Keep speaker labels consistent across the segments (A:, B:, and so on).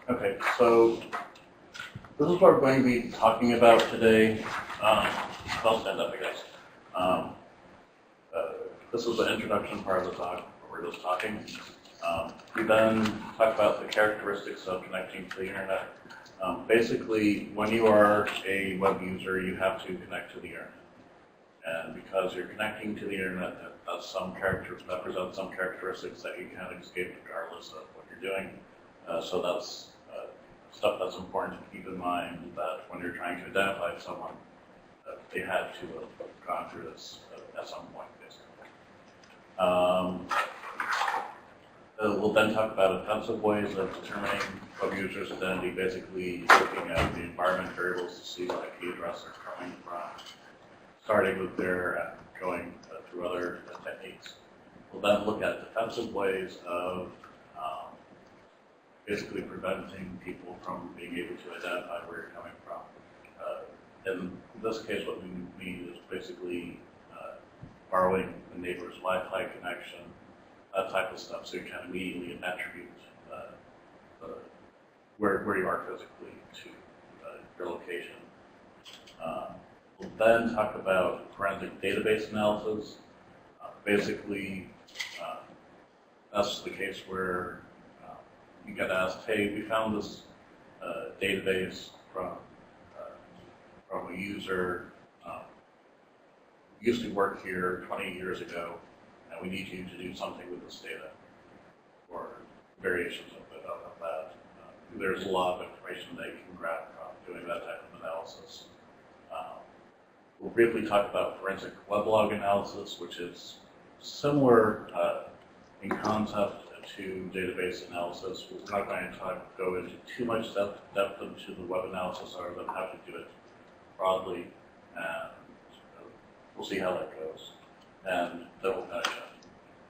A: Okay, so this is what we're going to be talking about today. I'll stand up, I guess. This is the introduction part of the talk, where we're just talking. We then talk about the characteristics of connecting to the internet. Basically, when you are a web user, you have to connect to the internet. And because you're connecting to the internet, that presents some characteristics that you can't escape regardless of what you're doing. So that's stuff that's important to keep in mind, that when you're trying to identify someone, they had to have gone through this at some point, basically. We'll then talk about offensive ways of determining web users' identity, basically looking at the environment variables to see what IP address they're coming from, starting with there and going through other techniques. We'll then look at defensive ways of basically preventing people from being able to identify where you're coming from. In this case, what we mean is basically borrowing the neighbor's Wi-Fi connection, that type of stuff, so you can immediately attribute where you are physically to your location. We'll then talk about forensic database analysis. Basically, that's the case where you get asked, hey, we found this database from a user used to work here 20 years ago, and we need you to do something with this data, or variations of that. There's a lot of information that you can grab from doing that type of analysis. We'll briefly talk about forensic weblog analysis, which is similar in concept to database analysis. We're not going to go into too much depth into the web analysis other than how to do it broadly, and we'll see how that goes. And then we'll finish it.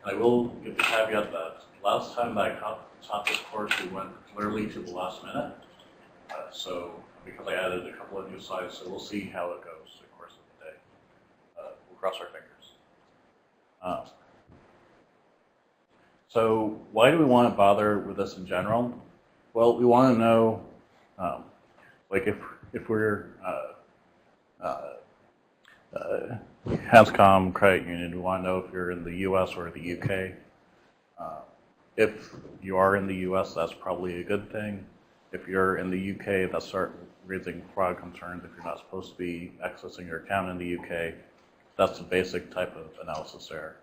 A: And I will give the caveat that last time that I taught this course, we went clearly to the last minute. So because I added a couple of new slides, so we'll see how it goes through the course of the day. We'll cross our fingers. So why do we want to bother with this in general? Well, we want to know, like if we're Hanscom Credit Union, we want to know if you're in the US or the UK. If you are in the US, that's probably a good thing. If you're in the UK, that starts raising fraud concerns if you're not supposed to be accessing your account in the UK. That's the basic type of analysis there.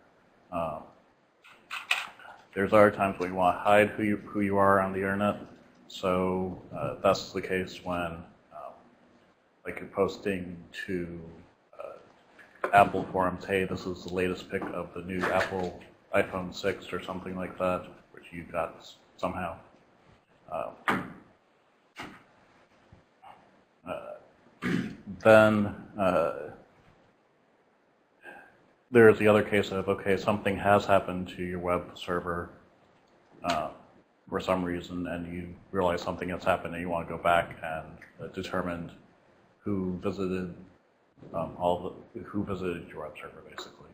A: There's other times when you want to hide who you are on the internet. So that's the case when like you're posting to Apple forums, hey, this is the latest pic of the new Apple iPhone 6 or something like that, which you got somehow. Then there's the other case of, okay, something has happened to your web server for some reason, and you realize something has happened, and you want to go back and determine who visited who visited your web server, basically.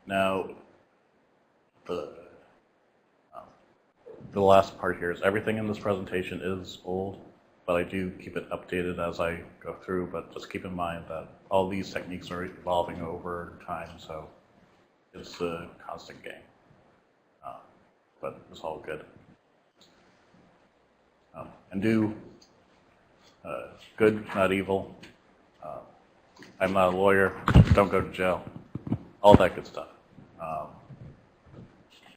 A: Now, the last part here is everything in this presentation is old, but I do keep it updated as I go through, but just keep in mind that all these techniques are evolving over time, so it's a constant game. But it's all good. And do good, not evil. I'm not a lawyer, don't go to jail, all that good stuff.